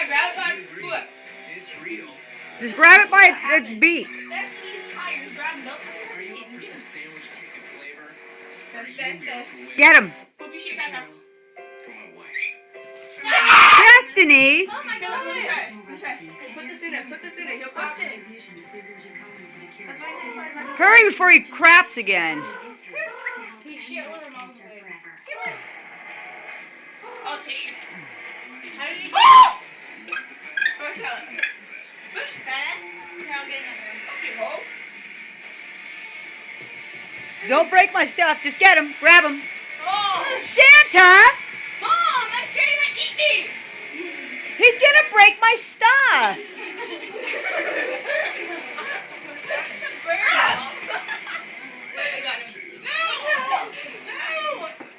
gotta grab it by its foot. It's real. Just grab it by its beak. That's these tires. Grab milk. Are you looking for some sandwich chicken flavor? That's. Get him. Poopy shit back up. For my wife. Destiny. Oh my god. Let me try. Put this in it. Put this in it. He'll pop this. That's why he's trying to Hurry before he craps again. He shit with her mom's way. Oh, jeez. How did he get it? Watch out. Fast? Here, I'll get another one. Okay, hold. Don't break my stuff. Just get him. Grab him. Oh! Santa! Mom, I'm scared he might eat me! He's gonna break my stuff.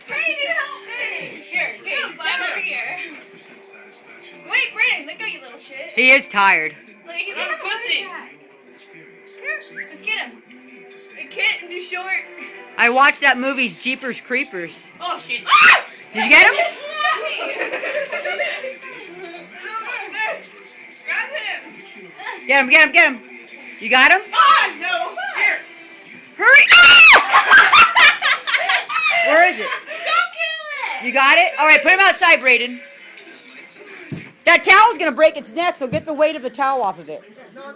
Brayden, help me! Here, climb over here. Wait, Brayden, let go, you little shit. He is tired. Look, he's on a pussy. Here, just get him. I can't, he's short. I watched that movie's Jeepers Creepers. Oh, shit. Ah! Did you get him? Grab him. Get him. You got him? Oh, no. Here. Hurry! Ah! Where is it? Don't kill it. You got it? All right, put him outside, Brayden. That towel's gonna break its neck, so get the weight of the towel off of it. No,